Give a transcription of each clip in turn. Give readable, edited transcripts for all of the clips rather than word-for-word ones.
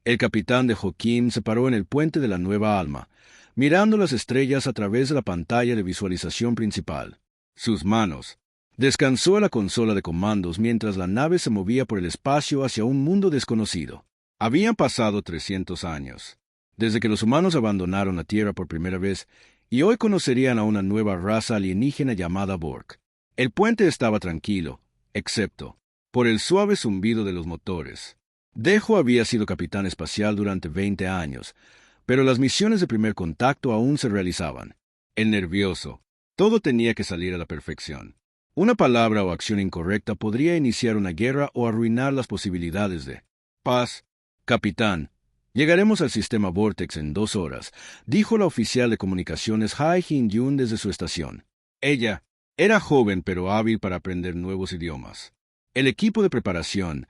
El capitán de Joaquín se paró en el puente de la Nueva Alma, mirando las estrellas a través de la pantalla de visualización principal. Sus manos. Descansó en la consola de comandos mientras la nave se movía por el espacio hacia un mundo desconocido. Habían pasado 300 años, desde que los humanos abandonaron la Tierra por primera vez, y hoy conocerían a una nueva raza alienígena llamada Borg. El puente estaba tranquilo, excepto por el suave zumbido de los motores. Dejo había sido capitán espacial durante 20 años, pero las misiones de primer contacto aún se realizaban. El nervioso. Todo tenía que salir a la perfección. Una palabra o acción incorrecta podría iniciar una guerra o arruinar las posibilidades de paz. Capitán, llegaremos al sistema Vortex en 2 horas, dijo la oficial de comunicaciones Hai Jin-yun desde su estación. Ella era joven pero hábil para aprender nuevos idiomas. El equipo de preparación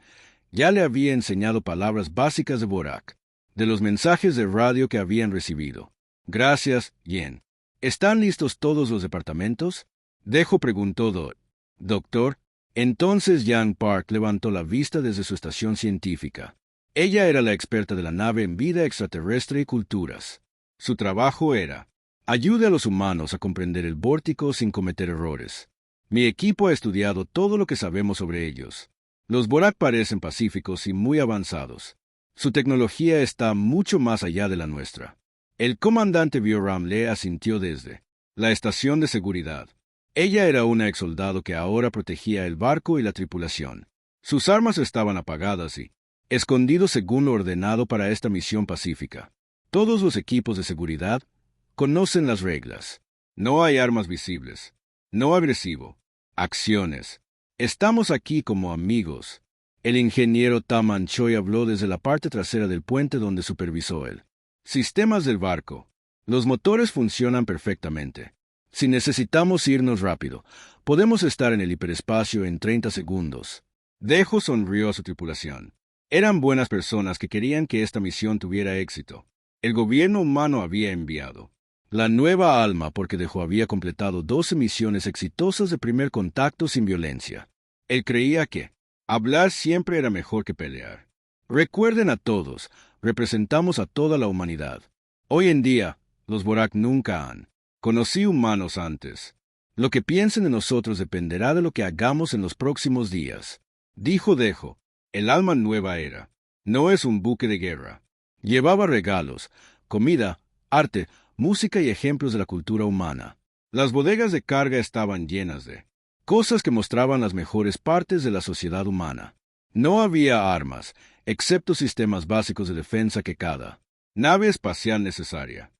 ya le había enseñado palabras básicas de Borak, de los mensajes de radio que habían recibido. Gracias, Yen. ¿Están listos todos los departamentos? Dejo preguntó Doctor. Entonces Yang Park levantó la vista desde su estación científica. Ella era la experta de la nave en vida extraterrestre y culturas. Su trabajo era: ayude a los humanos a comprender el vórtico sin cometer errores. Mi equipo ha estudiado todo lo que sabemos sobre ellos. Los Borak parecen pacíficos y muy avanzados. Su tecnología está mucho más allá de la nuestra. El comandante Bioram le asintió desde la estación de seguridad. Ella era una exsoldado que ahora protegía el barco y la tripulación. Sus armas estaban apagadas y escondidos según lo ordenado para esta misión pacífica. Todos los equipos de seguridad conocen las reglas. No hay armas visibles. No agresivo. Acciones. Estamos aquí como amigos. El ingeniero Taman Choi habló desde la parte trasera del puente donde supervisó él. Sistemas del barco. Los motores funcionan perfectamente. Si necesitamos irnos rápido, podemos estar en el hiperespacio en 30 segundos. Dejo sonrió a su tripulación. Eran buenas personas que querían que esta misión tuviera éxito. El gobierno humano había enviado la Nueva Alma porque Dejo había completado 12 misiones exitosas de primer contacto sin violencia. Él creía que hablar siempre era mejor que pelear. Recuerden a todos, representamos a toda la humanidad. Hoy en día, los Borak nunca han conocí humanos antes. Lo que piensen de nosotros dependerá de lo que hagamos en los próximos días. Dijo Dejo, el alma nueva era. No es un buque de guerra. Llevaba regalos, comida, arte, música y ejemplos de la cultura humana. Las bodegas de carga estaban llenas de cosas que mostraban las mejores partes de la sociedad humana. No había armas, excepto sistemas básicos de defensa que cada nave espacial necesaria.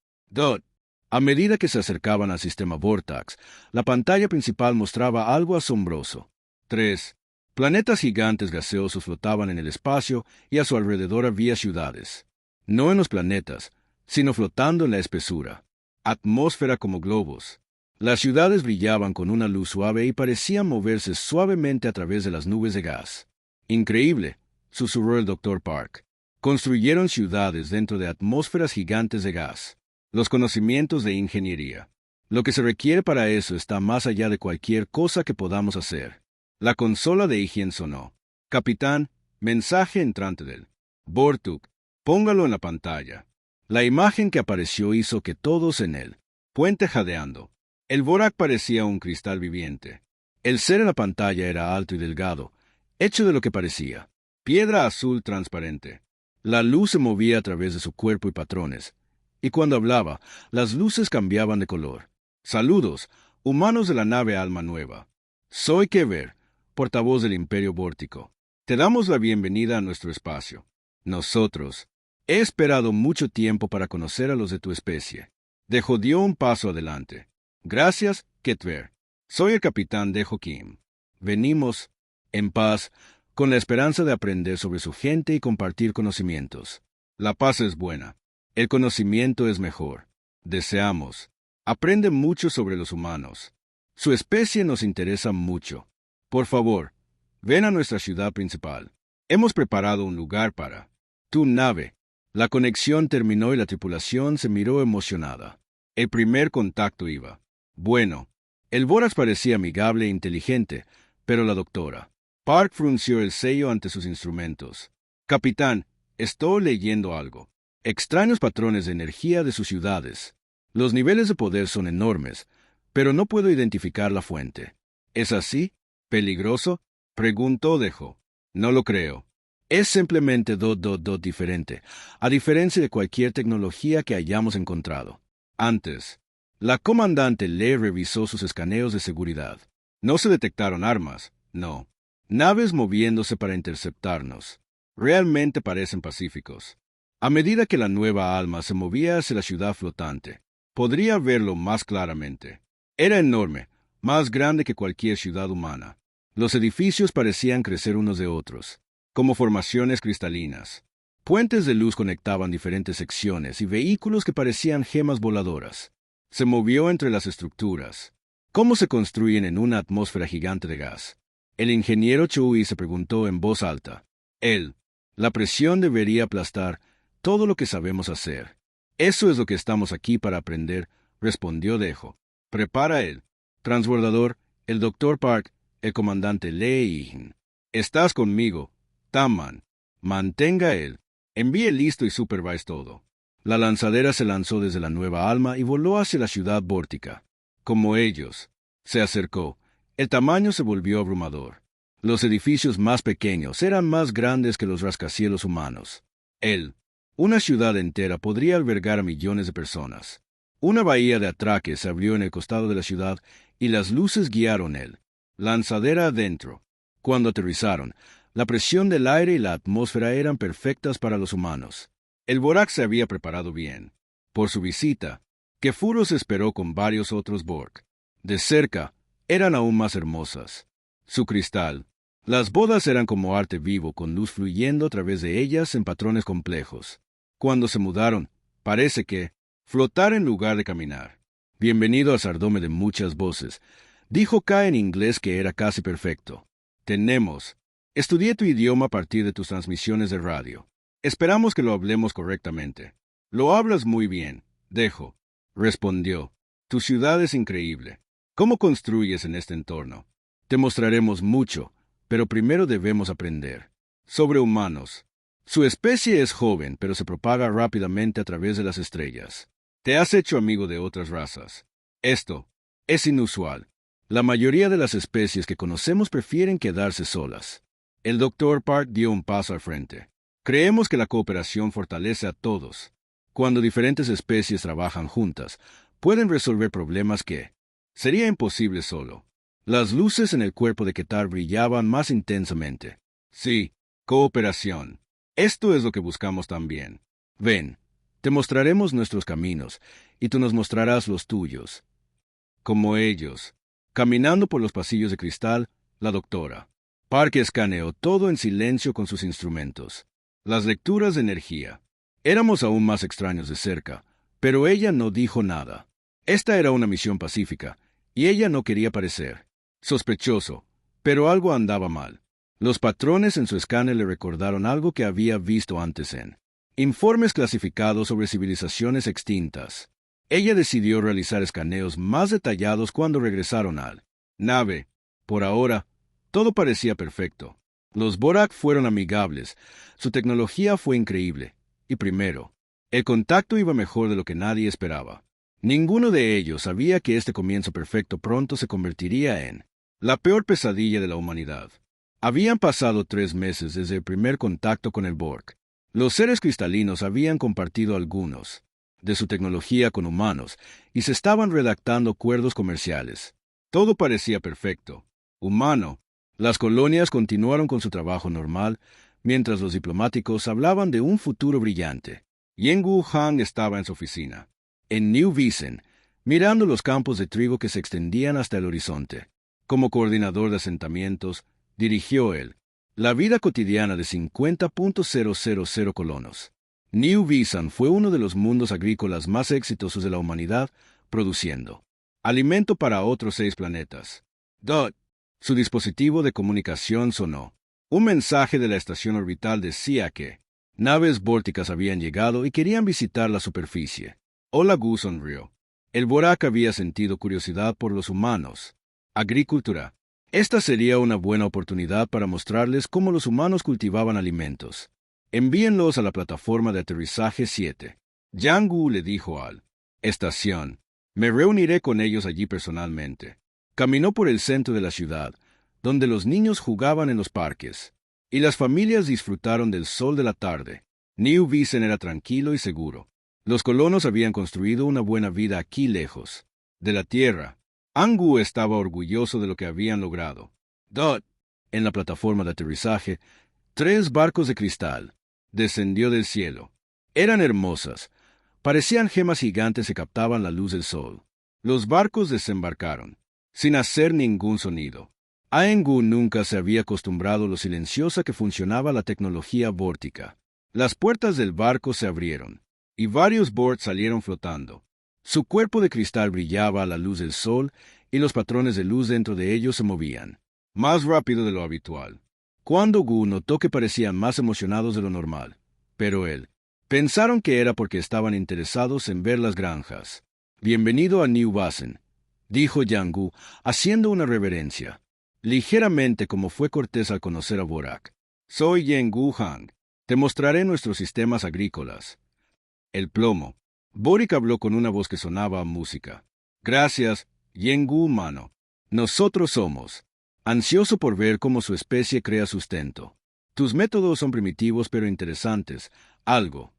A medida que se acercaban al sistema Vortex, la pantalla principal mostraba algo asombroso. 3. Planetas gigantes gaseosos flotaban en el espacio y a su alrededor había ciudades. No en los planetas, sino flotando en la espesura. Atmósfera como globos. Las ciudades brillaban con una luz suave y parecían moverse suavemente a través de las nubes de gas. Increíble, susurró el Dr. Park. Construyeron ciudades dentro de atmósferas gigantes de gas. Los conocimientos de ingeniería. Lo que se requiere para eso está más allá de cualquier cosa que podamos hacer. La consola de higiene sonó. Capitán, mensaje entrante del Bortuk. Póngalo en la pantalla. La imagen que apareció hizo que todos en el puente jadeando. El Borak parecía un cristal viviente. El ser en la pantalla era alto y delgado, hecho de lo que parecía piedra azul transparente. La luz se movía a través de su cuerpo y patrones, y cuando hablaba, las luces cambiaban de color. Saludos, humanos de la nave Alma Nueva. Soy Kever, portavoz del Imperio Vórtico. Te damos la bienvenida a nuestro espacio. Nosotros he esperado mucho tiempo para conocer a los de tu especie. Dejo dio un paso adelante. Gracias, Ketver. Soy el capitán Dejo Kim. Venimos, en paz, con la esperanza de aprender sobre su gente y compartir conocimientos. La paz es buena. El conocimiento es mejor. Deseamos. Aprende mucho sobre los humanos. Su especie nos interesa mucho. Por favor, ven a nuestra ciudad principal. Hemos preparado un lugar para tu nave. La conexión terminó y la tripulación se miró emocionada. El primer contacto iba. Bueno, el Borax parecía amigable e inteligente, pero la doctora Park frunció el ceño ante sus instrumentos. Capitán, Estoy leyendo algo. Extraños patrones de energía de sus ciudades. Los niveles de poder son enormes, pero no puedo identificar la fuente. ¿Es así? ¿Peligroso? Preguntó Dejo. No lo creo. Es simplemente diferente, a diferencia de cualquier tecnología que hayamos encontrado. Antes, la comandante Le revisó sus escaneos de seguridad. No se detectaron armas, no. Naves moviéndose para interceptarnos. Realmente parecen pacíficos. A medida que la nueva alma se movía hacia la ciudad flotante, podría verlo más claramente. Era enorme, más grande que cualquier ciudad humana. Los edificios parecían crecer unos de otros, como formaciones cristalinas. Puentes de luz conectaban diferentes secciones y vehículos que parecían gemas voladoras. Se movió entre las estructuras. ¿Cómo se construyen en una atmósfera gigante de gas? El ingeniero Chui se preguntó en voz alta. La presión debería aplastar todo lo que sabemos hacer. Eso es lo que estamos aquí para aprender, respondió Dejo. Prepara el transbordador, el Dr. Park, el comandante Lee. Estás conmigo, Tamman. Mantenga él. Envíe listo y supervise todo. La lanzadera se lanzó desde la nueva alma y voló hacia la ciudad vórtica. Como ellos. Se acercó. El tamaño se volvió abrumador. Los edificios más pequeños eran más grandes que los rascacielos humanos. Una ciudad entera podría albergar a millones de personas. Una bahía de atraque se abrió en el costado de la ciudad y las luces guiaron lanzadera adentro. Cuando aterrizaron, la presión del aire y la atmósfera eran perfectas para los humanos. El Borak se había preparado bien. Por su visita, Kefuros esperó con varios otros Borg. De cerca, eran aún más hermosas. Su cristal. Las bodas eran como arte vivo, con luz fluyendo a través de ellas en patrones complejos. Cuando se mudaron, parece que flotar en lugar de caminar. Bienvenido al Sardome de muchas voces, dijo K en inglés que era casi perfecto. Estudié tu idioma a partir de tus transmisiones de radio. Esperamos que lo hablemos correctamente. Lo hablas muy bien, Dejo, respondió. Tu ciudad es increíble. ¿Cómo construyes en este entorno? Te mostraremos mucho, pero primero debemos aprender. Sobre humanos. Su especie es joven, pero se propaga rápidamente a través de las estrellas. Te has hecho amigo de otras razas. Esto es inusual. La mayoría de las especies que conocemos prefieren quedarse solas. El Dr. Park dio un paso al frente. Creemos que la cooperación fortalece a todos. Cuando diferentes especies trabajan juntas, pueden resolver problemas que sería imposible solo. Las luces en el cuerpo de Ketar brillaban más intensamente. Sí, cooperación. Esto es lo que buscamos también. Ven, te mostraremos nuestros caminos, y tú nos mostrarás los tuyos. Como ellos. Caminando por los pasillos de cristal, la doctora Park escaneó todo en silencio con sus instrumentos. Las lecturas de energía. Éramos aún más extraños de cerca, pero ella no dijo nada. Esta era una misión pacífica, y ella no quería parecer sospechoso, pero algo andaba mal. Los patrones en su escáner le recordaron algo que había visto antes en informes clasificados sobre civilizaciones extintas. Ella decidió realizar escaneos más detallados cuando regresaron al nave. Por ahora, todo parecía perfecto. Los Borak fueron amigables, su tecnología fue increíble, y primero, el contacto iba mejor de lo que nadie esperaba. Ninguno de ellos sabía que este comienzo perfecto pronto se convertiría en la peor pesadilla de la humanidad. Habían pasado 3 meses desde el primer contacto con el Borg. Los seres cristalinos habían compartido algunos de su tecnología con humanos y se estaban redactando acuerdos comerciales. Todo parecía perfecto. Humano. Las colonias continuaron con su trabajo normal, mientras los diplomáticos hablaban de un futuro brillante. Yengu Han estaba en su oficina, en New Vision, mirando los campos de trigo que se extendían hasta el horizonte. Como coordinador de asentamientos, dirigió la vida cotidiana de 50.000 colonos. New Vision fue uno de los mundos agrícolas más exitosos de la humanidad, produciendo alimento para otros 6 planetas. Su dispositivo de comunicación sonó. Un mensaje de la estación orbital decía que naves vórticas habían llegado y querían visitar la superficie. Olagu sonrió. El Borak había sentido curiosidad por los humanos. Agricultura. Esta sería una buena oportunidad para mostrarles cómo los humanos cultivaban alimentos. Envíenlos a la plataforma de aterrizaje 7. Yang Gu le dijo al estación. Me reuniré con ellos allí personalmente. Caminó por el centro de la ciudad, donde los niños jugaban en los parques, y las familias disfrutaron del sol de la tarde. New Vision era tranquilo y seguro. Los colonos habían construido una buena vida aquí lejos de la tierra. Angu estaba orgulloso de lo que habían logrado. Dot, en la plataforma de aterrizaje, 3 barcos de cristal descendió del cielo. Eran hermosas. Parecían gemas gigantes que captaban la luz del sol. Los barcos desembarcaron, sin hacer ningún sonido. Aengu nunca se había acostumbrado a lo silenciosa que funcionaba la tecnología vórtica. Las puertas del barco se abrieron, y varios Bort salieron flotando. Su cuerpo de cristal brillaba a la luz del sol, y los patrones de luz dentro de ellos se movían, más rápido de lo habitual. Cuando Gu notó que parecían más emocionados de lo normal, pero pensaron que era porque estaban interesados en ver las granjas. Bienvenido a New Basen, dijo Yang Gu, haciendo una reverencia, ligeramente como fue cortés al conocer a Borak. Soy Yang Gu Hang. Te mostraré nuestros sistemas agrícolas. El plomo. Boric habló con una voz que sonaba a música. Gracias, Yang Gu Mano. Nosotros somos. Ansioso por ver cómo su especie crea sustento. Tus métodos son primitivos pero interesantes. Algo.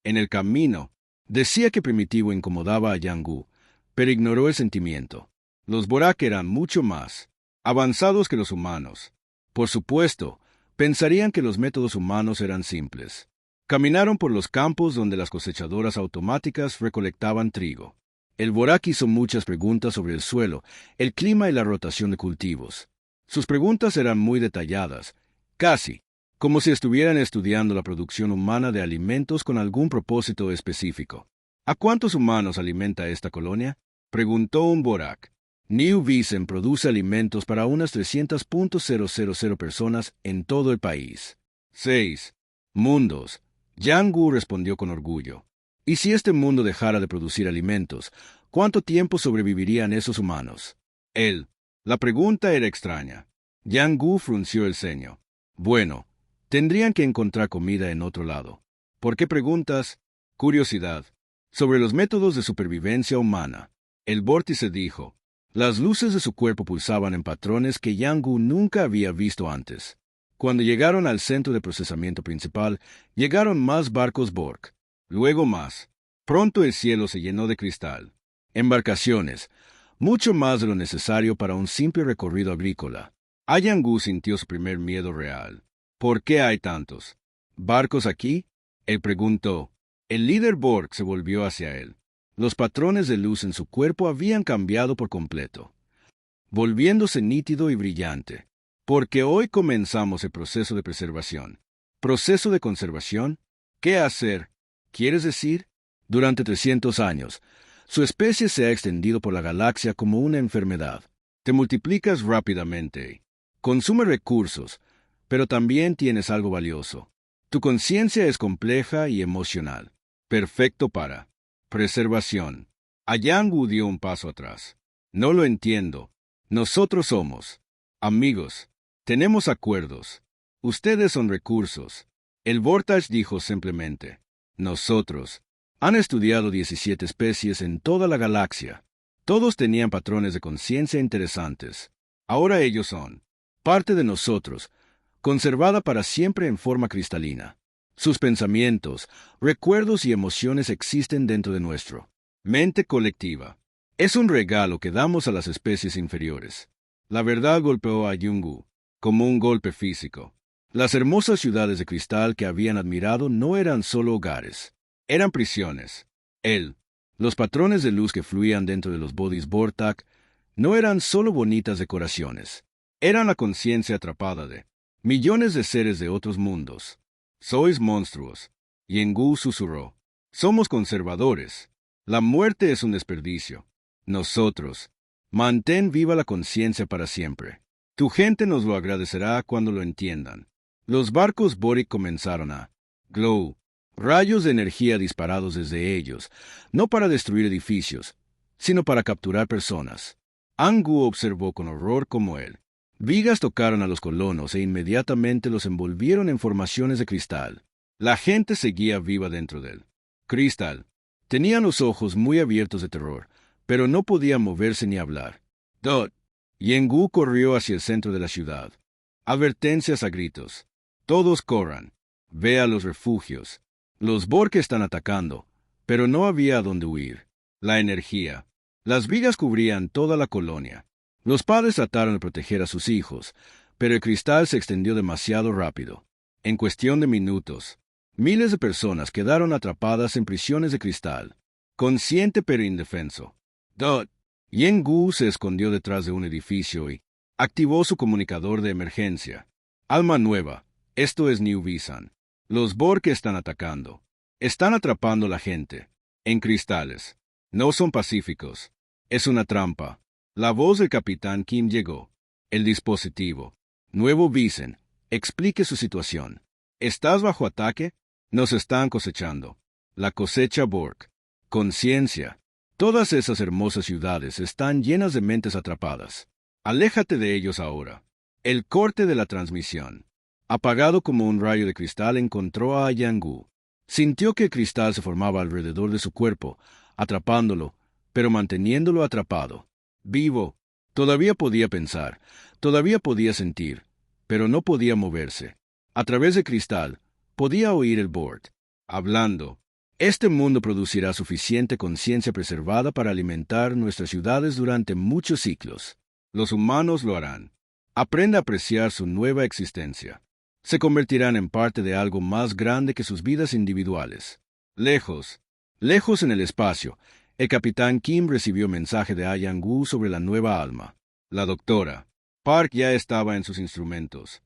En el camino, decía que primitivo incomodaba a Yang Gu, pero ignoró el sentimiento. Los Borak eran mucho más avanzados que los humanos. Por supuesto, pensarían que los métodos humanos eran simples. Caminaron por los campos donde las cosechadoras automáticas recolectaban trigo. El Borak hizo muchas preguntas sobre el suelo, el clima y la rotación de cultivos. Sus preguntas eran muy detalladas, casi como si estuvieran estudiando la producción humana de alimentos con algún propósito específico. ¿A cuántos humanos alimenta esta colonia?, preguntó un Borak. New Vision produce alimentos para unas 300.000 personas en todo el país. 6 mundos. Yang Gu respondió con orgullo. ¿Y si este mundo dejara de producir alimentos, cuánto tiempo sobrevivirían esos humanos? La pregunta era extraña. Yang Gu frunció el ceño. Bueno, tendrían que encontrar comida en otro lado. ¿Por qué preguntas? Curiosidad. Sobre los métodos de supervivencia humana. El vórtice dijo. Las luces de su cuerpo pulsaban en patrones que Yang Gu nunca había visto antes. Cuando llegaron al centro de procesamiento principal, llegaron más barcos Borg. Luego más. Pronto el cielo se llenó de cristal. Embarcaciones. Mucho más de lo necesario para un simple recorrido agrícola. Yang Gu sintió su primer miedo real. ¿Por qué hay tantos barcos aquí?, él preguntó. El líder Borg se volvió hacia él. Los patrones de luz en su cuerpo habían cambiado por completo, volviéndose nítido y brillante. Porque hoy comenzamos el proceso de preservación. ¿Proceso de conservación? ¿Qué hacer? ¿Quieres decir? Durante 300 años, su especie se ha extendido por la galaxia como una enfermedad. Te multiplicas rápidamente. Consume recursos, pero también tienes algo valioso. Tu conciencia es compleja y emocional. Perfecto para preservación. Yang Gu dio un paso atrás. No lo entiendo. Nosotros somos amigos. Tenemos acuerdos. Ustedes son recursos. El Vortage dijo simplemente. Nosotros. Han estudiado 17 especies en toda la galaxia. Todos tenían patrones de conciencia interesantes. Ahora ellos son parte de nosotros, conservada para siempre en forma cristalina. Sus pensamientos, recuerdos y emociones existen dentro de nuestro mente colectiva. Es un regalo que damos a las especies inferiores. La verdad golpeó a Yang Gu, como un golpe físico. Las hermosas ciudades de cristal que habían admirado no eran solo hogares, eran prisiones. Los patrones de luz que fluían dentro de los bodies Vortak no eran solo bonitas decoraciones, eran la conciencia atrapada de millones de seres de otros mundos. Sois monstruos. Yang Gu susurró. Somos conservadores. La muerte es un desperdicio. Nosotros. Mantén viva la conciencia para siempre. Tu gente nos lo agradecerá cuando lo entiendan. Los barcos Boric comenzaron a glow. Rayos de energía disparados desde ellos, no para destruir edificios, sino para capturar personas. Angu observó con horror cómo vigas tocaron a los colonos e inmediatamente los envolvieron en formaciones de cristal. La gente seguía viva dentro de él. Cristal tenía los ojos muy abiertos de terror, pero no podía moverse ni hablar. Dot. Yengu corrió hacia el centro de la ciudad. Advertencias a gritos. Todos corran. Ve a los refugios. Los Borg están atacando, pero no había a dónde huir. La energía. Las vigas cubrían toda la colonia. Los padres trataron de proteger a sus hijos, pero el cristal se extendió demasiado rápido. En cuestión de minutos, miles de personas quedaron atrapadas en prisiones de cristal, consciente pero indefenso. Dot. Yengu se escondió detrás de un edificio y activó su comunicador de emergencia. Alma nueva, esto es New Visan. Los Borg están atacando. Están atrapando a la gente. En cristales. No son pacíficos. Es una trampa. La voz del capitán Kim llegó. El dispositivo. Nuevo Visan. Explique su situación. ¿Estás bajo ataque? Nos están cosechando. La cosecha Borg. Conciencia. Todas esas hermosas ciudades están llenas de mentes atrapadas. Aléjate de ellos ahora. El corte de la transmisión. Apagado como un rayo de cristal, encontró a Yengu. Sintió que el cristal se formaba alrededor de su cuerpo, atrapándolo, pero manteniéndolo atrapado. Vivo. Todavía podía pensar, todavía podía sentir, pero no podía moverse. A través del cristal, podía oír el Borg hablando. Este mundo producirá suficiente conciencia preservada para alimentar nuestras ciudades durante muchos siglos. Los humanos lo harán. Aprenda a apreciar su nueva existencia. Se convertirán en parte de algo más grande que sus vidas individuales. Lejos, lejos en el espacio, el capitán Kim recibió mensaje de Yengu sobre la nueva alma. La doctora Park ya estaba en sus instrumentos,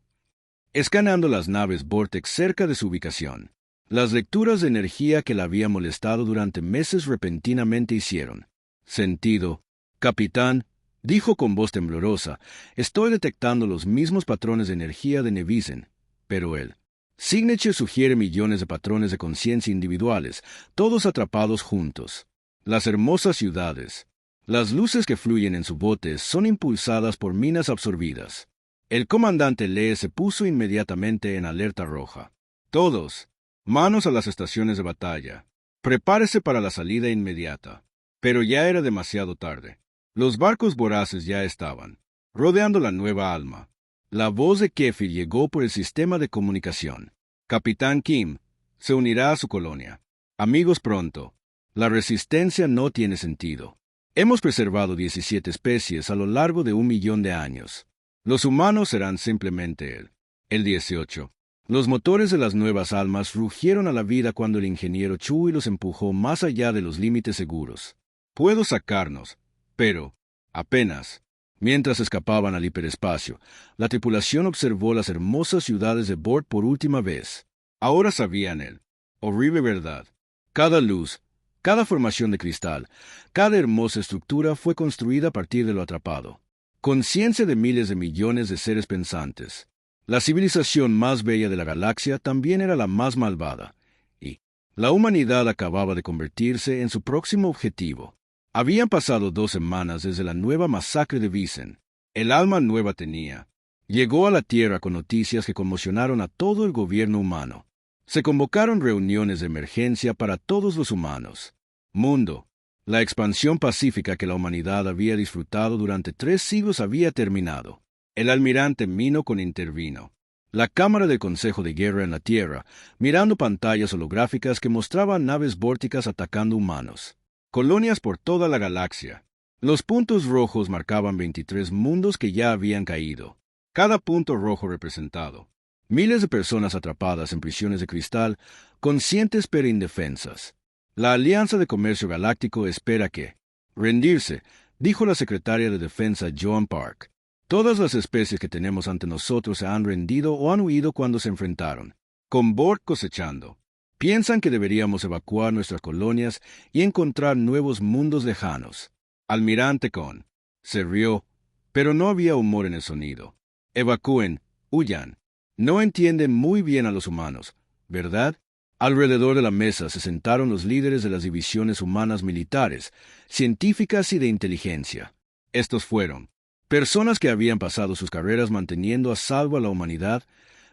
escaneando las naves Vortex cerca de su ubicación. Las lecturas de energía que la había molestado durante meses repentinamente hicieron sentido. Capitán, dijo con voz temblorosa, estoy detectando los mismos patrones de energía de Nevisen, pero el Signature sugiere millones de patrones de conciencia individuales, todos atrapados juntos. Las hermosas ciudades, las luces que fluyen en su bote son impulsadas por minas absorbidas. El comandante Lee se puso inmediatamente en alerta roja. Todos, manos a las estaciones de batalla. Prepárese para la salida inmediata. Pero ya era demasiado tarde. Los barcos voraces ya estaban rodeando la nueva alma. La voz de Kefir llegó por el sistema de comunicación. Capitán Kim se unirá a su colonia. Amigos pronto. La resistencia no tiene sentido. Hemos preservado 17 especies a lo largo de 1.000.000 de años. Los humanos serán simplemente él. El 18. Los motores de las nuevas almas rugieron a la vida cuando el ingeniero Chui los empujó más allá de los límites seguros. Puedo sacarnos, pero apenas. Mientras escapaban al hiperespacio, la tripulación observó las hermosas ciudades de Borg por última vez. Ahora sabían él. Horrible verdad. Cada luz, cada formación de cristal, cada hermosa estructura fue construida a partir de lo atrapado. Conciencia de miles de millones de seres pensantes. La civilización más bella de la galaxia también era la más malvada, y la humanidad acababa de convertirse en su próximo objetivo. Habían pasado 2 semanas desde la nueva masacre de Visan. El alma nueva tenía. Llegó a la Tierra con noticias que conmocionaron a todo el gobierno humano. Se convocaron reuniones de emergencia para todos los humanos. Mundo. La expansión pacífica que la humanidad había disfrutado durante 3 siglos había terminado. El almirante Minocon intervino. La Cámara del Consejo de Guerra en la Tierra, mirando pantallas holográficas que mostraban naves vórticas atacando humanos. Colonias por toda la galaxia. Los puntos rojos marcaban 23 mundos que ya habían caído. Cada punto rojo representado. Miles de personas atrapadas en prisiones de cristal, conscientes pero indefensas. La Alianza de Comercio Galáctico espera que rendirse, dijo la secretaria de Defensa Joan Park. Todas las especies que tenemos ante nosotros se han rendido o han huido cuando se enfrentaron. Con Borg cosechando. Piensan que deberíamos evacuar nuestras colonias y encontrar nuevos mundos lejanos. Almirante Con se rió, pero no había humor en el sonido. Evacúen, huyan. No entienden muy bien a los humanos, ¿verdad? Alrededor de la mesa se sentaron los líderes de las divisiones humanas militares, científicas y de inteligencia. Estos fueron personas que habían pasado sus carreras manteniendo a salvo a la humanidad,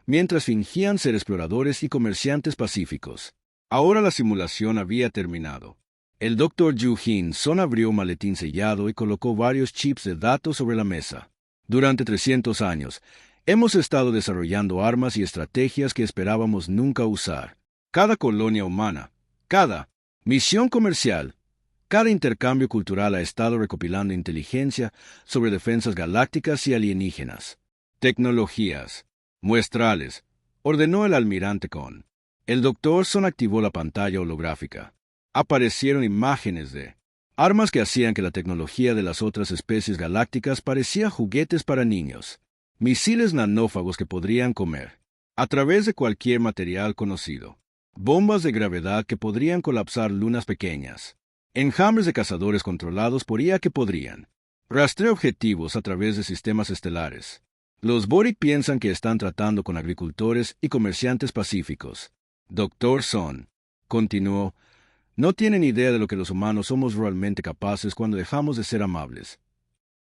mientras fingían ser exploradores y comerciantes pacíficos. Ahora la simulación había terminado. El Dr. Yu-Hin Son abrió un maletín sellado y colocó varios chips de datos sobre la mesa. Durante 300 años, hemos estado desarrollando armas y estrategias que esperábamos nunca usar. Cada colonia humana, cada misión comercial, cada intercambio cultural ha estado recopilando inteligencia sobre defensas galácticas y alienígenas. Tecnologías. Muestrales. Ordenó el almirante Con. El Dr. Son activó la pantalla holográfica. Aparecieron imágenes de armas que hacían que la tecnología de las otras especies galácticas parecía juguetes para niños. Misiles nanófagos que podrían comer a través de cualquier material conocido. Bombas de gravedad que podrían colapsar lunas pequeñas. Enjambres de cazadores controlados por IA que podrían rastrear objetivos a través de sistemas estelares. Los Boric piensan que están tratando con agricultores y comerciantes pacíficos. Dr. Son continuó. No tienen idea de lo que los humanos somos realmente capaces cuando dejamos de ser amables.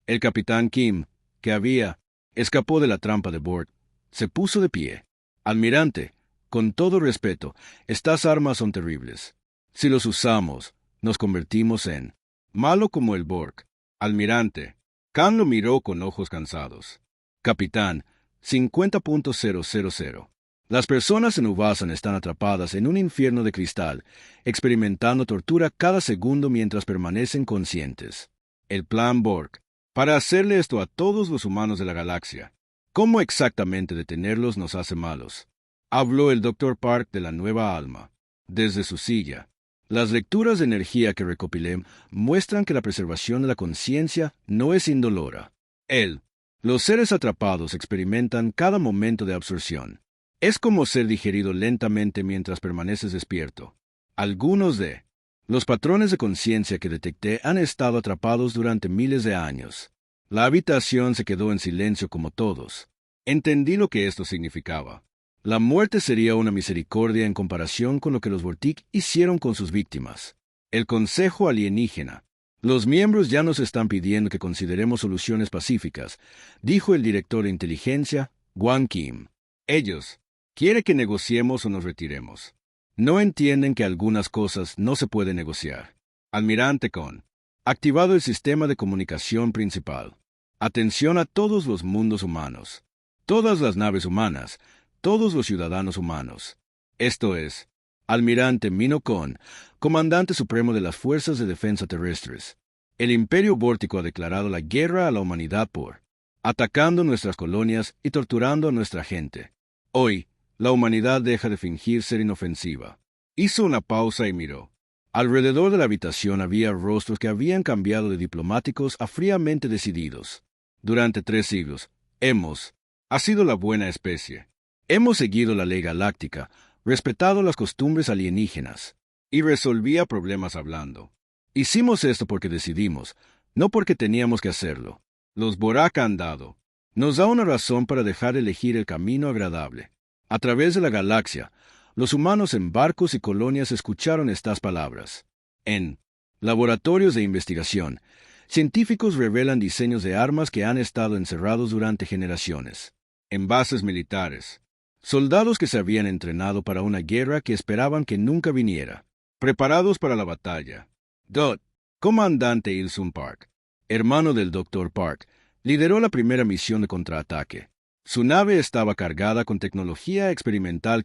El capitán Kim, que escapó de la trampa de Borg, se puso de pie. Almirante, con todo respeto, estas armas son terribles. Si los usamos, nos convertimos en malo como el Borg. Almirante, Khan lo miró con ojos cansados. Capitán, 50.000. Las personas en Ubasan están atrapadas en un infierno de cristal, experimentando tortura cada segundo mientras permanecen conscientes. El plan Borg, para hacerle esto a todos los humanos de la galaxia. ¿Cómo exactamente detenerlos nos hace malos? Habló el Dr. Park de la nueva alma. Desde su silla. Las lecturas de energía que recopilé muestran que la preservación de la conciencia no es indolora. Los seres atrapados experimentan cada momento de absorción. Es como ser digerido lentamente mientras permaneces despierto. Algunos de los patrones de conciencia que detecté han estado atrapados durante miles de años. La habitación se quedó en silencio como todos. Entendí lo que esto significaba. La muerte sería una misericordia en comparación con lo que los Vortic hicieron con sus víctimas. El Consejo Alienígena. Los miembros ya nos están pidiendo que consideremos soluciones pacíficas, dijo el director de inteligencia, Wang Kim. Ellos quieren que negociemos o nos retiremos. No entienden que algunas cosas no se pueden negociar. Almirante Con. Activado el sistema de comunicación principal. Atención a todos los mundos humanos. Todas las naves humanas. Todos los ciudadanos humanos. Esto es, Almirante Mino Con, Comandante Supremo de las Fuerzas de Defensa Terrestres. El Imperio Bórtico ha declarado la guerra a la humanidad por atacando nuestras colonias y torturando a nuestra gente. Hoy, la humanidad deja de fingir ser inofensiva. Hizo una pausa y miró. Alrededor de la habitación había rostros que habían cambiado de diplomáticos a fríamente decididos. Durante 3 siglos, ha sido la buena especie. Hemos seguido la ley galáctica, respetado las costumbres alienígenas, y resolvía problemas hablando. Hicimos esto porque decidimos, no porque teníamos que hacerlo. Los Borak han dado. Nos da una razón para dejar elegir el camino agradable. A través de la galaxia, los humanos en barcos y colonias escucharon estas palabras. En laboratorios de investigación, científicos revelan diseños de armas que han estado encerrados durante generaciones. En bases militares, soldados que se habían entrenado para una guerra que esperaban que nunca viniera. Preparados para la batalla. Comandante Ilsun Park, hermano del Dr. Park, lideró la primera misión de contraataque. Su nave estaba cargada con tecnología experimental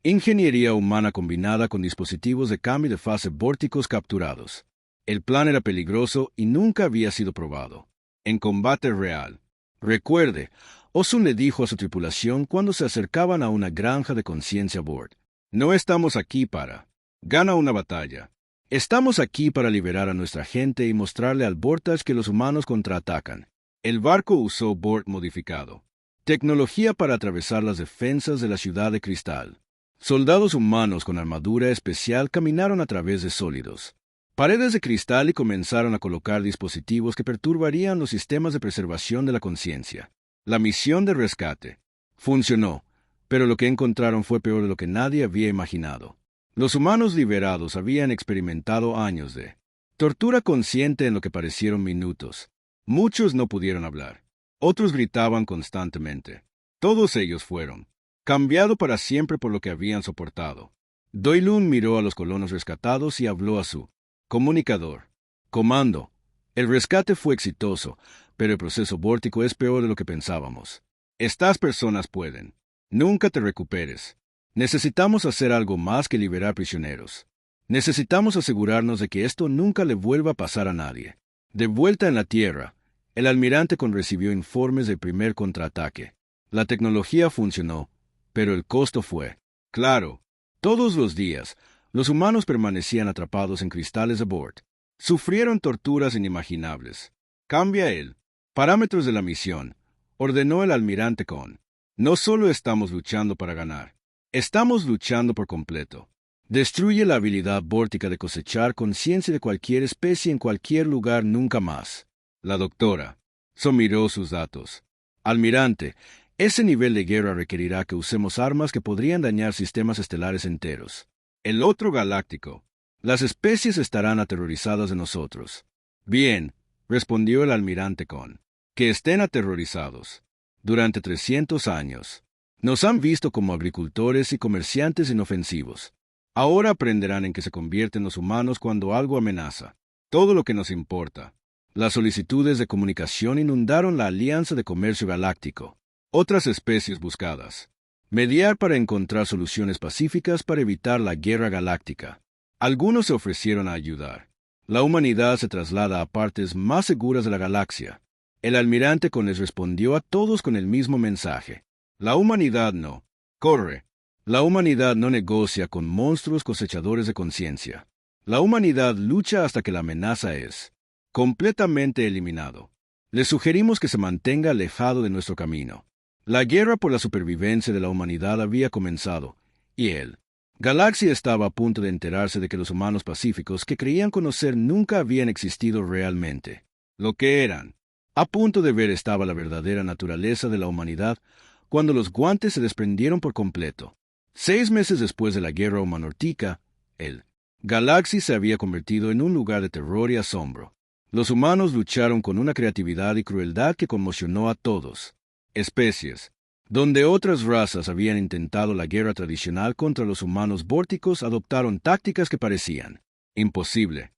ingeniería humana combinada con dispositivos de cambio de fase vórticos capturados. El plan era peligroso y nunca había sido probado. En combate real. Recuerde, Osun le dijo a su tripulación cuando se acercaban a una granja de conciencia Borg. No estamos aquí para ganar una batalla. Estamos aquí para liberar a nuestra gente y mostrarle al Vortage que los humanos contraatacan. El barco usó Borg modificado. Tecnología para atravesar las defensas de la ciudad de cristal. Soldados humanos con armadura especial caminaron a través de sólidos paredes de cristal y comenzaron a colocar dispositivos que perturbarían los sistemas de preservación de la conciencia. La misión de rescate funcionó, pero lo que encontraron fue peor de lo que nadie había imaginado. Los humanos liberados habían experimentado años de tortura consciente en lo que parecieron minutos. Muchos no pudieron hablar. Otros gritaban constantemente. Todos ellos fueron cambiado para siempre por lo que habían soportado. Doylun miró a los colonos rescatados y habló a su comunicador. Comando, el rescate fue exitoso, pero el proceso vórtico es peor de lo que pensábamos. Estas personas pueden. Nunca te recuperes. Necesitamos hacer algo más que liberar prisioneros. Necesitamos asegurarnos de que esto nunca le vuelva a pasar a nadie. De vuelta en la Tierra, el almirante recibió informes del primer contraataque. La tecnología funcionó, pero el costo fue claro. Todos los días, los humanos permanecían atrapados en cristales de Bort. Sufrieron torturas inimaginables. Cambia él. Parámetros de la misión, ordenó el almirante Con. No solo estamos luchando para ganar. Estamos luchando por completo. Destruye la habilidad vórtica de cosechar conciencia de cualquier especie en cualquier lugar nunca más. La doctora miró sus datos. Almirante, ese nivel de guerra requerirá que usemos armas que podrían dañar sistemas estelares enteros. El otro galáctico. Las especies estarán aterrorizadas de nosotros. Bien, respondió el almirante Con. Que estén aterrorizados. Durante 300 años. Nos han visto como agricultores y comerciantes inofensivos. Ahora aprenderán en que se convierten los humanos cuando algo amenaza. Todo lo que nos importa. Las solicitudes de comunicación inundaron la Alianza de Comercio Galáctico. Otras especies buscadas. Mediar para encontrar soluciones pacíficas para evitar la guerra galáctica. Algunos se ofrecieron a ayudar. La humanidad se traslada a partes más seguras de la galaxia. El almirante Con les respondió a todos con el mismo mensaje. La humanidad no corre. La humanidad no negocia con monstruos cosechadores de conciencia. La humanidad lucha hasta que la amenaza es completamente eliminado. Le sugerimos que se mantenga alejado de nuestro camino. La guerra por la supervivencia de la humanidad había comenzado, y él, Galaxia, estaba a punto de enterarse de que los humanos pacíficos que creían conocer nunca habían existido realmente. Lo que eran. A punto de ver estaba la verdadera naturaleza de la humanidad cuando los guantes se desprendieron por completo. 6 meses después de la guerra humanortica, el Galaxia se había convertido en un lugar de terror y asombro. Los humanos lucharon con una creatividad y crueldad que conmocionó a todos. Especies. Donde otras razas habían intentado la guerra tradicional contra los humanos vórticos, adoptaron tácticas que parecían imposible.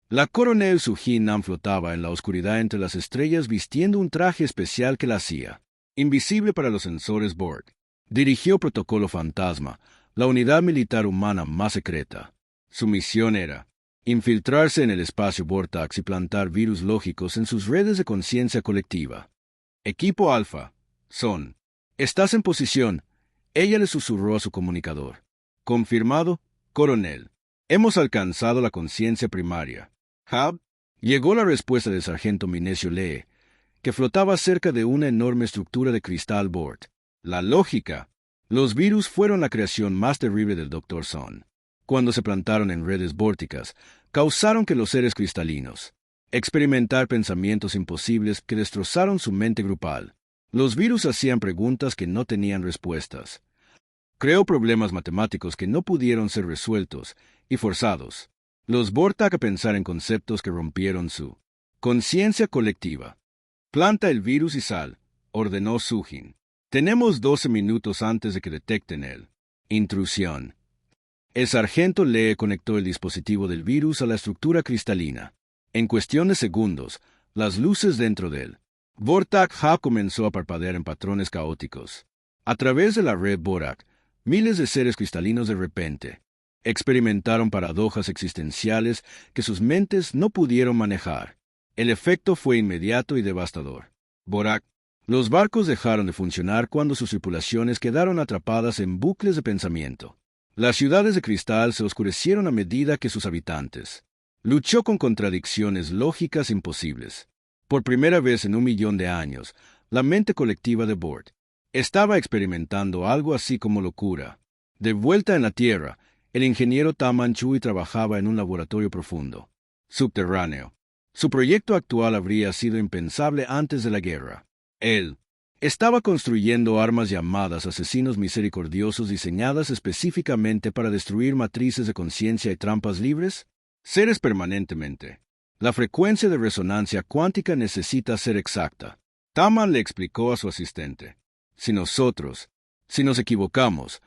La coronel Sujin Nam flotaba en la oscuridad entre las estrellas vistiendo un traje especial que la hacía invisible para los sensores Borg. Dirigió Protocolo Fantasma, la unidad militar humana más secreta. Su misión era infiltrarse en el espacio Vortax y plantar virus lógicos en sus redes de conciencia colectiva. Equipo Alfa. Estás en posición. Ella le susurró a su comunicador. Confirmado, coronel. Hemos alcanzado la conciencia primaria. Hub. Llegó la respuesta del sargento Minesio Lee, que flotaba cerca de una enorme estructura de cristal Bort. La lógica. Los virus fueron la creación más terrible del Dr. Son. Cuando se plantaron en redes vórticas, causaron que los seres cristalinos experimentar pensamientos imposibles que destrozaron su mente grupal. Los virus hacían preguntas que no tenían respuestas. Creó problemas matemáticos que no pudieron ser resueltos y forzados. Los Vortak a pensar en conceptos que rompieron su conciencia colectiva. Planta el virus y sal, ordenó Sujin. Tenemos 12 minutos antes de que detecten el intrusión. El sargento Lee conectó el dispositivo del virus a la estructura cristalina. En cuestión de segundos, las luces dentro de él Vortak Hub comenzó a parpadear en patrones caóticos. A través de la red Borak, miles de seres cristalinos de repente experimentaron paradojas existenciales que sus mentes no pudieron manejar. El efecto fue inmediato y devastador. Borak. Los barcos dejaron de funcionar cuando sus tripulaciones quedaron atrapadas en bucles de pensamiento. Las ciudades de cristal se oscurecieron a medida que sus habitantes luchó con contradicciones lógicas imposibles. Por primera vez en 1.000.000 de años, la mente colectiva de Bort estaba experimentando algo así como locura. De vuelta en la Tierra, el ingeniero Taman Chui trabajaba en un laboratorio profundo, subterráneo. Su proyecto actual habría sido impensable antes de la guerra. Él estaba construyendo armas llamadas asesinos misericordiosos diseñadas específicamente para destruir matrices de conciencia y trampas libres, seres permanentemente. La frecuencia de resonancia cuántica necesita ser exacta. Taman le explicó a su asistente. Si nosotros Si nos equivocamos,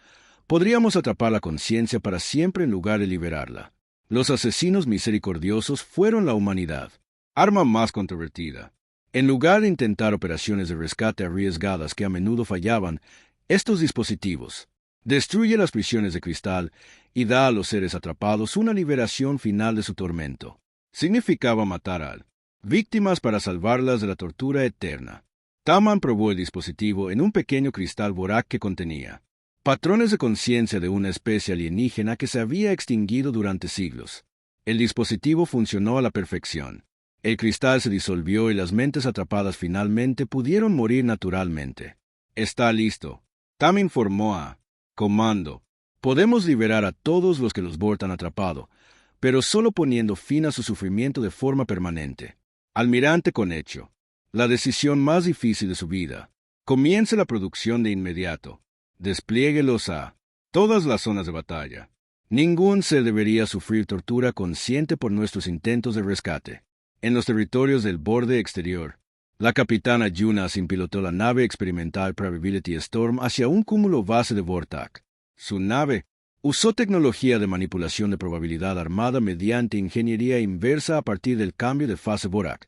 podríamos atrapar la conciencia para siempre en lugar de liberarla. Los asesinos misericordiosos fueron la humanidad. Arma más controvertida. En lugar de intentar operaciones de rescate arriesgadas que a menudo fallaban, estos dispositivos destruye las prisiones de cristal y da a los seres atrapados una liberación final de su tormento. Significaba matar a víctimas para salvarlas de la tortura eterna. Taman probó el dispositivo en un pequeño cristal Vorak que contenía patrones de conciencia de una especie alienígena que se había extinguido durante siglos. El dispositivo funcionó a la perfección. El cristal se disolvió y las mentes atrapadas finalmente pudieron morir naturalmente. Está listo. Tam informó a Comando. Podemos liberar a todos los que los Borg han atrapado, pero solo poniendo fin a su sufrimiento de forma permanente. Almirante Conecho. La decisión más difícil de su vida. Comience la producción de inmediato. Desplieguelos a todas las zonas de batalla. Ningún ser debería sufrir tortura consciente por nuestros intentos de rescate. En los territorios del borde exterior, la capitana Junasin pilotó la nave experimental Probability Storm hacia un cúmulo base de Vortak. Su nave usó tecnología de manipulación de probabilidad armada mediante ingeniería inversa a partir del cambio de fase Vorak,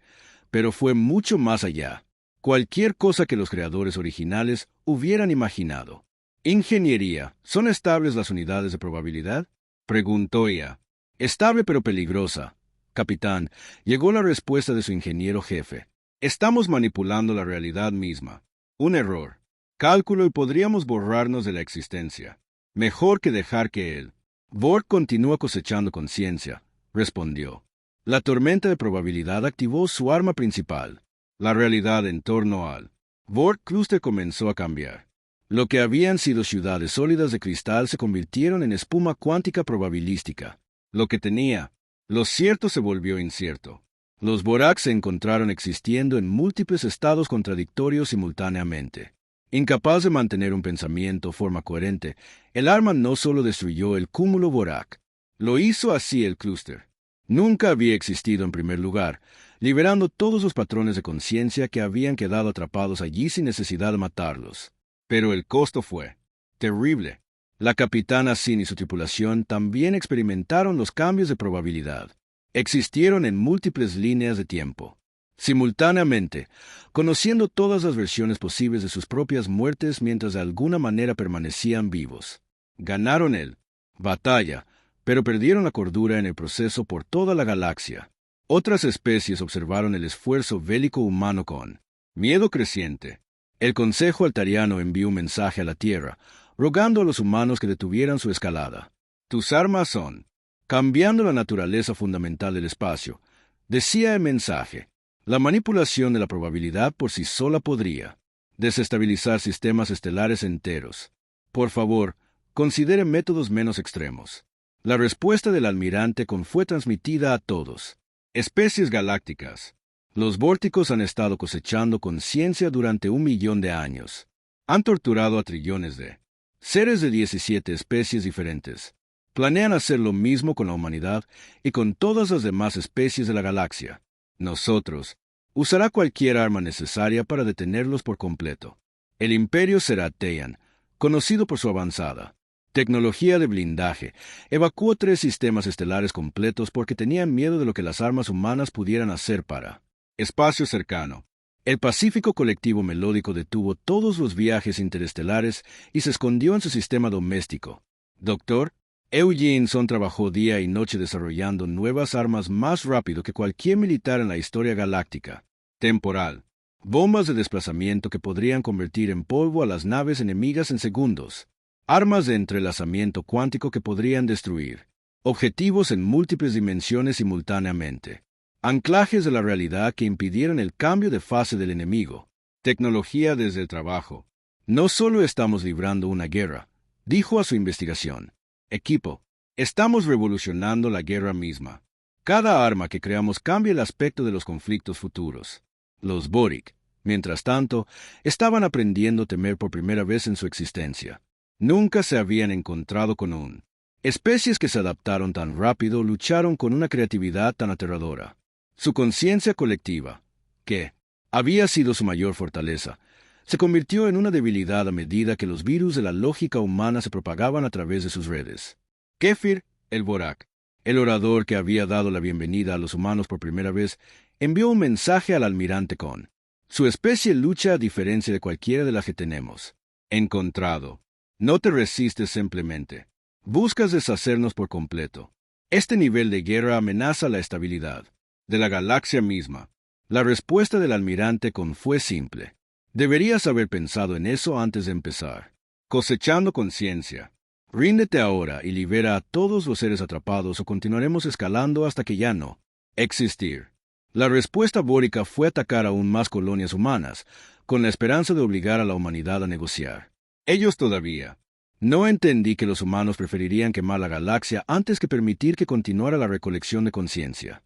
pero fue mucho más allá. Cualquier cosa que los creadores originales hubieran imaginado. Ingeniería. ¿Son estables las unidades de probabilidad? Preguntó ella. Estable pero peligrosa. Capitán, llegó la respuesta de su ingeniero jefe. Estamos manipulando la realidad misma. Un error. Cálculo y podríamos borrarnos de la existencia. Mejor que dejar que él. Borg continúa cosechando conciencia, respondió. La tormenta de probabilidad activó su arma principal. La realidad en torno al Borg Cluster comenzó a cambiar. Lo que habían sido ciudades sólidas de cristal se convirtieron en espuma cuántica probabilística. Lo que tenía lo cierto se volvió incierto. Los Vorak se encontraron existiendo en múltiples estados contradictorios simultáneamente. Incapaz de mantener un pensamiento o forma coherente, el arma no solo destruyó el cúmulo Vorak, lo hizo así el clúster. Nunca había existido en primer lugar, liberando todos los patrones de conciencia que habían quedado atrapados allí sin necesidad de matarlos. Pero el costo fue terrible. La capitana Sin y su tripulación también experimentaron los cambios de probabilidad. Existieron en múltiples líneas de tiempo. Simultáneamente, conociendo todas las versiones posibles de sus propias muertes mientras de alguna manera permanecían vivos. Ganaron el batalla, pero perdieron la cordura en el proceso por toda la galaxia. Otras especies observaron el esfuerzo bélico humano con miedo creciente. El Consejo Altariano envió un mensaje a la Tierra, rogando a los humanos que detuvieran su escalada. Tus armas son cambiando la naturaleza fundamental del espacio, decía el mensaje. La manipulación de la probabilidad por sí sola podría desestabilizar sistemas estelares enteros. Por favor, considere métodos menos extremos. La respuesta del almirante fue transmitida a todos. Especies galácticas. Los vórticos han estado cosechando conciencia durante 1 millón de años. Han torturado a trillones de seres de 17 especies diferentes. Planean hacer lo mismo con la humanidad y con todas las demás especies de la galaxia. Nosotros usará cualquier arma necesaria para detenerlos por completo. El imperio será Teian, conocido por su avanzada tecnología de blindaje. Evacuó 3 sistemas estelares completos porque tenían miedo de lo que las armas humanas pudieran hacer para espacio cercano. El Pacífico Colectivo Melódico detuvo todos los viajes interestelares y se escondió en su sistema doméstico. Dr. Eugene trabajó día y noche desarrollando nuevas armas más rápido que cualquier militar en la historia galáctica. Temporal. Bombas de desplazamiento que podrían convertir en polvo a las naves enemigas en segundos. Armas de entrelazamiento cuántico que podrían destruir objetivos en múltiples dimensiones simultáneamente. Anclajes de la realidad que impidieron el cambio de fase del enemigo. Tecnología desde el trabajo. No solo estamos librando una guerra, dijo a su investigación. Equipo, estamos revolucionando la guerra misma. Cada arma que creamos cambia el aspecto de los conflictos futuros. Los Boric, mientras tanto, estaban aprendiendo a temer por primera vez en su existencia. Nunca se habían encontrado con especies que se adaptaron tan rápido, lucharon con una creatividad tan aterradora. Su conciencia colectiva, que había sido su mayor fortaleza, se convirtió en una debilidad a medida que los virus de la lógica humana se propagaban a través de sus redes. Kefir el Borak, el orador que había dado la bienvenida a los humanos por primera vez, envió un mensaje al almirante con: su especie lucha a diferencia de cualquiera de las que tenemos. Encontrado. No te resistes simplemente. Buscas deshacernos por completo. Este nivel de guerra amenaza la estabilidad de la galaxia misma. La respuesta del almirante Con fue simple. Deberías haber pensado en eso antes de empezar. Cosechando conciencia. Ríndete ahora y libera a todos los seres atrapados o continuaremos escalando hasta que ya no existir. La respuesta bórica fue atacar aún más colonias humanas, con la esperanza de obligar a la humanidad a negociar. Ellos todavía. No entendí que los humanos preferirían quemar la galaxia antes que permitir que continuara la recolección de conciencia.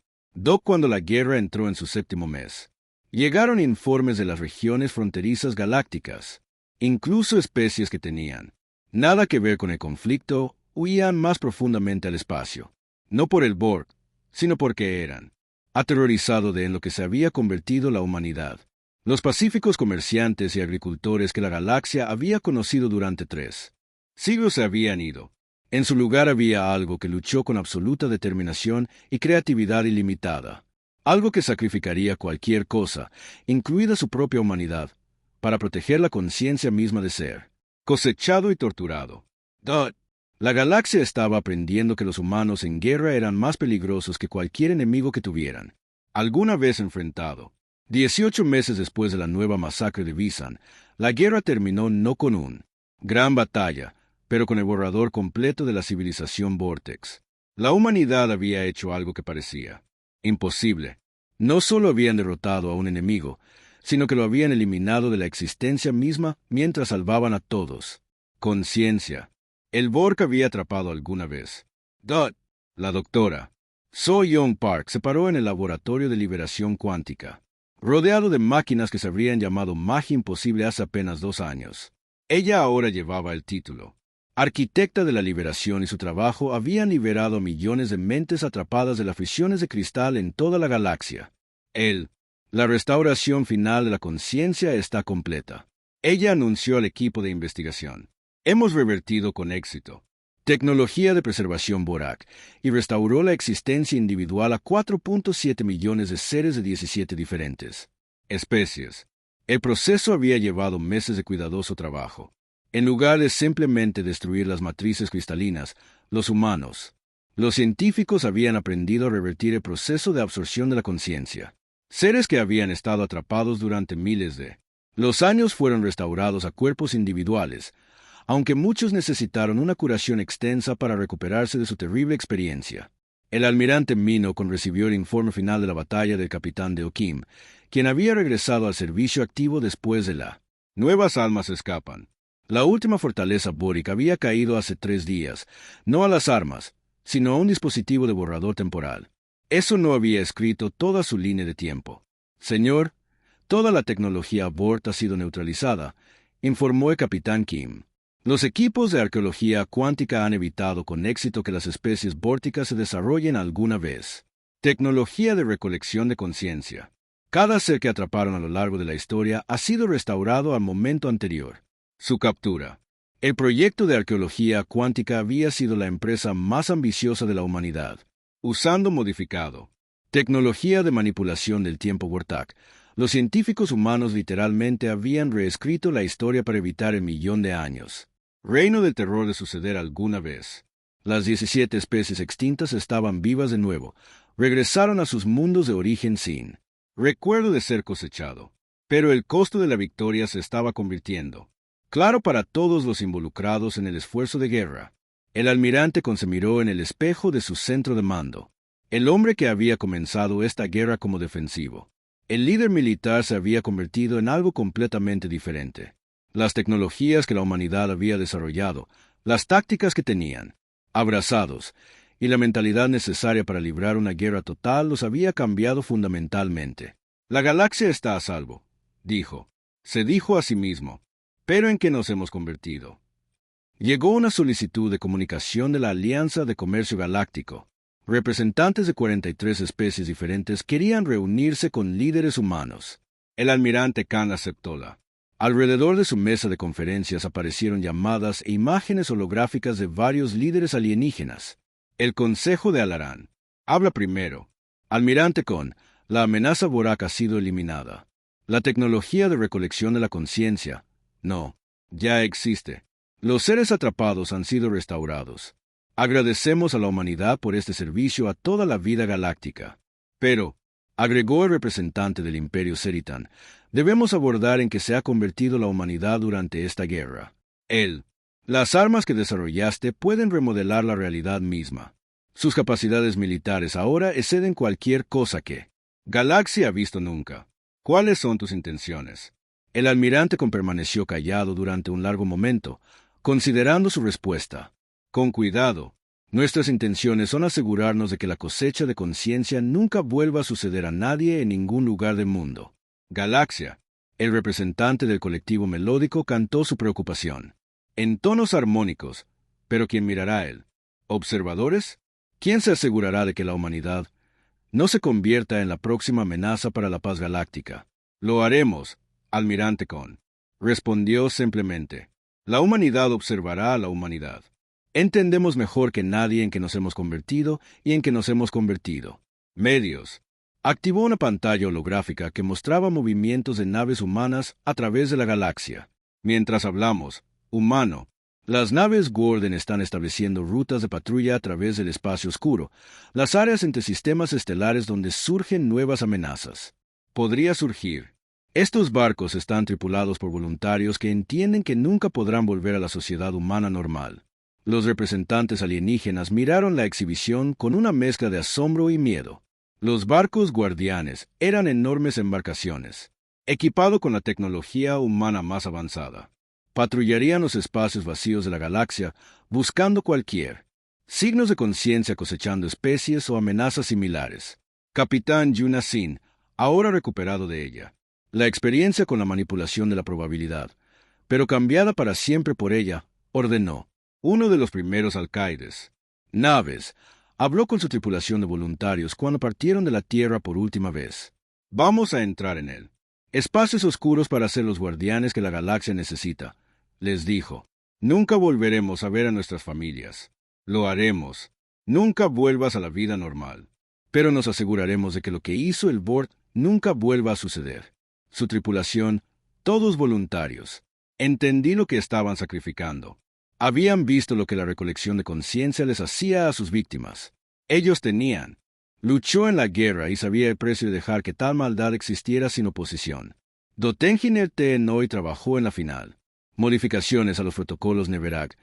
Cuando la guerra entró en su 7º mes. Llegaron informes de las regiones fronterizas galácticas. Incluso especies que tenían nada que ver con el conflicto huían más profundamente al espacio. No por el Borg, sino porque eran aterrorizado de en lo que se había convertido la humanidad. Los pacíficos comerciantes y agricultores que la galaxia había conocido durante 3 siglos se habían ido. En su lugar había algo que luchó con absoluta determinación y creatividad ilimitada. Algo que sacrificaría cualquier cosa, incluida su propia humanidad, para proteger la conciencia misma de ser cosechado y torturado. La galaxia estaba aprendiendo que los humanos en guerra eran más peligrosos que cualquier enemigo que tuvieran alguna vez enfrentado. 18 meses después de la nueva masacre de Visan, la guerra terminó no con una gran batalla, pero con el borrador completo de la civilización Vortex. La humanidad había hecho algo que parecía imposible. No solo habían derrotado a un enemigo, sino que lo habían eliminado de la existencia misma mientras salvaban a todos. Conciencia. El Borg había atrapado alguna vez. La doctora So Young Park se paró en el laboratorio de liberación cuántica, rodeado de máquinas que se habrían llamado magia imposible hace apenas 2 años. Ella ahora llevaba el título arquitecta de la liberación y su trabajo habían liberado a millones de mentes atrapadas de las prisiones de cristal en toda la galaxia. La restauración final de la conciencia está completa. Ella anunció al equipo de investigación: hemos revertido con éxito tecnología de preservación Borak y restauró la existencia individual a 4.7 millones de seres de 17 diferentes especies. El proceso había llevado meses de cuidadoso trabajo. En lugar de simplemente destruir las matrices cristalinas, los científicos habían aprendido a revertir el proceso de absorción de la conciencia. Seres que habían estado atrapados durante miles de los años fueron restaurados a cuerpos individuales, aunque muchos necesitaron una curación extensa para recuperarse de su terrible experiencia. El almirante Minocon recibió el informe final de la batalla del capitán de Okim, quien había regresado al servicio activo después de la nuevas almas escapan. La última fortaleza bórica había caído hace 3 días, no a las armas, sino a un dispositivo de borrador temporal. Eso no había escrito toda su línea de tiempo. Señor, toda la tecnología Borg ha sido neutralizada, informó el capitán Kim. Los equipos de arqueología cuántica han evitado con éxito que las especies bórticas se desarrollen alguna vez. Tecnología de recolección de conciencia. Cada ser que atraparon a lo largo de la historia ha sido restaurado al momento anterior. Su captura. El proyecto de arqueología cuántica había sido la empresa más ambiciosa de la humanidad. Usando modificado tecnología de manipulación del tiempo Vortak, los científicos humanos literalmente habían reescrito la historia para evitar el 1.000.000 de años. Reino del terror de suceder alguna vez. Las 17 especies extintas estaban vivas de nuevo, regresaron a sus mundos de origen sin recuerdo de ser cosechado. Pero el costo de la victoria se estaba convirtiendo claro para todos los involucrados en el esfuerzo de guerra. El almirante se miró en el espejo de su centro de mando. El hombre que había comenzado esta guerra como defensivo. El líder militar se había convertido en algo completamente diferente. Las tecnologías que la humanidad había desarrollado, las tácticas que tenían, abrazados, y la mentalidad necesaria para librar una guerra total los había cambiado fundamentalmente. La galaxia está a salvo, dijo. Se dijo a sí mismo. ¿Pero en qué nos hemos convertido? Llegó una solicitud de comunicación de la Alianza de Comercio Galáctico. Representantes de 43 especies diferentes querían reunirse con líderes humanos. El almirante Khan aceptóla. Alrededor de su mesa de conferencias aparecieron llamadas e imágenes holográficas de varios líderes alienígenas. El Consejo de Alarán. Habla primero. Almirante Con, la amenaza Borak ha sido eliminada. La tecnología de recolección de la conciencia, no, ya existe. Los seres atrapados han sido restaurados. Agradecemos a la humanidad por este servicio a toda la vida galáctica. Pero, agregó el representante del Imperio Seritan, debemos abordar en qué se ha convertido la humanidad durante esta guerra. Las armas que desarrollaste pueden remodelar la realidad misma. Sus capacidades militares ahora exceden cualquier cosa que Galaxia ha visto nunca. ¿Cuáles son tus intenciones? El almirante permaneció callado durante un largo momento, considerando su respuesta. Con cuidado. Nuestras intenciones son asegurarnos de que la cosecha de conciencia nunca vuelva a suceder a nadie en ningún lugar del mundo. Galaxia. El representante del colectivo melódico cantó su preocupación. En tonos armónicos. ¿Pero quién mirará a él? ¿Observadores? ¿Quién se asegurará de que la humanidad no se convierta en la próxima amenaza para la paz galáctica? Lo haremos, almirante Con. Respondió simplemente. La humanidad observará a la humanidad. Entendemos mejor que nadie en que nos hemos convertido y en que nos hemos convertido. Medios. Activó una pantalla holográfica que mostraba movimientos de naves humanas a través de la galaxia. Mientras hablamos, humano, las naves Gordon están estableciendo rutas de patrulla a través del espacio oscuro, las áreas entre sistemas estelares donde surgen nuevas amenazas. Podría surgir. Estos barcos están tripulados por voluntarios que entienden que nunca podrán volver a la sociedad humana normal. Los representantes alienígenas miraron la exhibición con una mezcla de asombro y miedo. Los barcos guardianes eran enormes embarcaciones, equipados con la tecnología humana más avanzada. Patrullarían los espacios vacíos de la galaxia, buscando cualquier signos de conciencia, cosechando especies o amenazas similares. Capitán Yuna Sin, ahora recuperado de ella. La experiencia con la manipulación de la probabilidad, pero cambiada para siempre por ella, ordenó. Uno de los primeros alcaides. Naves. Habló con su tripulación de voluntarios cuando partieron de la Tierra por última vez. Vamos a entrar en él. Espacios oscuros para ser los guardianes que la galaxia necesita. Les dijo. Nunca volveremos a ver a nuestras familias. Lo haremos. Nunca vuelvas a la vida normal. Pero nos aseguraremos de que lo que hizo el Borg nunca vuelva a suceder. Su tripulación, todos voluntarios. Entendí lo que estaban sacrificando. Habían visto lo que la recolección de conciencia les hacía a sus víctimas. Ellos tenían. Luchó en la guerra y sabía el precio de dejar que tal maldad existiera sin oposición. Dotenginer Tenoi trabajó en la final. Modificaciones a los protocolos Neverag,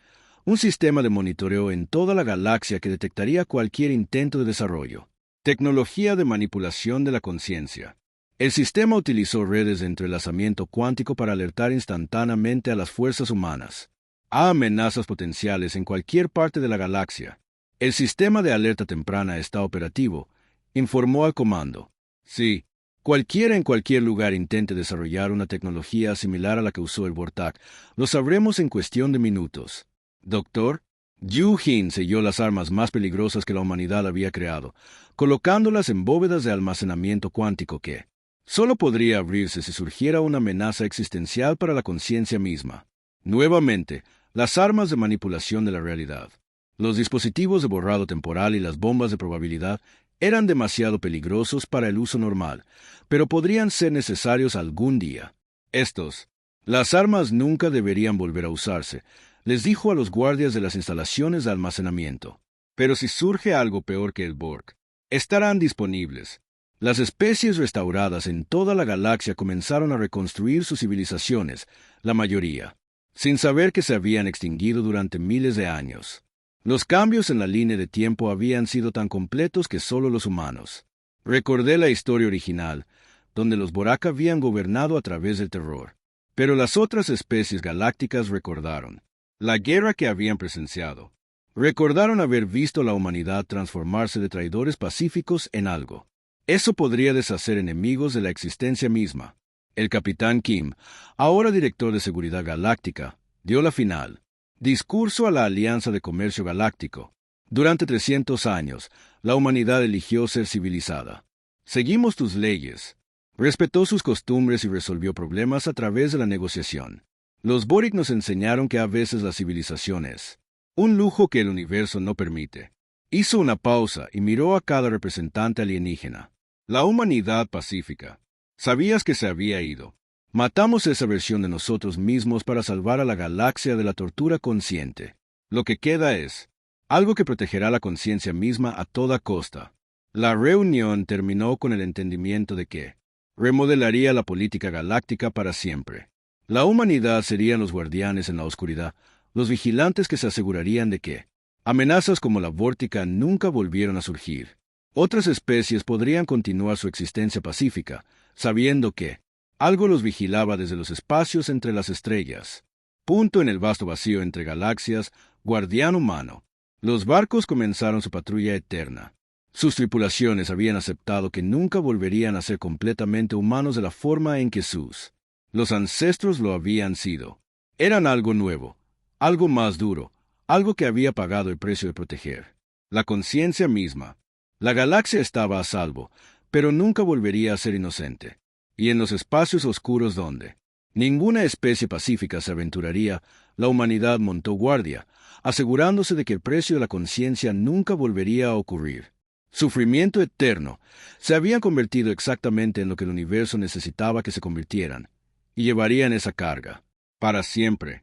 un sistema de monitoreo en toda la galaxia que detectaría cualquier intento de desarrollo. Tecnología de manipulación de la conciencia. El sistema utilizó redes de entrelazamiento cuántico para alertar instantáneamente a las fuerzas humanas a amenazas potenciales en cualquier parte de la galaxia. El sistema de alerta temprana está operativo, informó al comando. Sí, cualquiera en cualquier lugar intente desarrollar una tecnología similar a la que usó el Vortak, lo sabremos en cuestión de minutos. Doctor, Yu Jin selló las armas más peligrosas que la humanidad había creado, colocándolas en bóvedas de almacenamiento cuántico que solo podría abrirse si surgiera una amenaza existencial para la conciencia misma. Nuevamente, las armas de manipulación de la realidad. Los dispositivos de borrado temporal y las bombas de probabilidad eran demasiado peligrosos para el uso normal, pero podrían ser necesarios algún día. Las armas nunca deberían volver a usarse, les dijo a los guardias de las instalaciones de almacenamiento. Pero si surge algo peor que el Borg, estarán disponibles. Las especies restauradas en toda la galaxia comenzaron a reconstruir sus civilizaciones, la mayoría, sin saber que se habían extinguido durante miles de años. Los cambios en la línea de tiempo habían sido tan completos que solo los humanos. Recordé la historia original, donde los Borak habían gobernado a través del terror. Pero las otras especies galácticas recordaron la guerra que habían presenciado. Recordaron haber visto la humanidad transformarse de traidores pacíficos en algo. Eso podría deshacer enemigos de la existencia misma. El capitán Kim, ahora director de Seguridad Galáctica, dio la final. Discurso a la Alianza de Comercio Galáctico. Durante 300 años, la humanidad eligió ser civilizada. Seguimos tus leyes. Respetó sus costumbres y resolvió problemas a través de la negociación. Los Boric nos enseñaron que a veces la civilización es un lujo que el universo no permite. Hizo una pausa y miró a cada representante alienígena. La humanidad pacífica. Sabías que se había ido. Matamos esa versión de nosotros mismos para salvar a la galaxia de la tortura consciente. Lo que queda es algo que protegerá la conciencia misma a toda costa. La reunión terminó con el entendimiento de que remodelaría la política galáctica para siempre. La humanidad serían los guardianes en la oscuridad, los vigilantes que se asegurarían de que amenazas como la vórtica nunca volvieron a surgir. Otras especies podrían continuar su existencia pacífica, sabiendo que algo los vigilaba desde los espacios entre las estrellas. Punto en el vasto vacío entre galaxias, guardián humano. Los barcos comenzaron su patrulla eterna. Sus tripulaciones habían aceptado que nunca volverían a ser completamente humanos de la forma en que los ancestros lo habían sido. Eran algo nuevo, algo más duro, algo que había pagado el precio de proteger. La conciencia misma. La galaxia estaba a salvo, pero nunca volvería a ser inocente. Y en los espacios oscuros donde ninguna especie pacífica se aventuraría, la humanidad montó guardia, asegurándose de que el precio de la conciencia nunca volvería a ocurrir. Sufrimiento eterno. Se habían convertido exactamente en lo que el universo necesitaba que se convirtieran, y llevarían esa carga para siempre.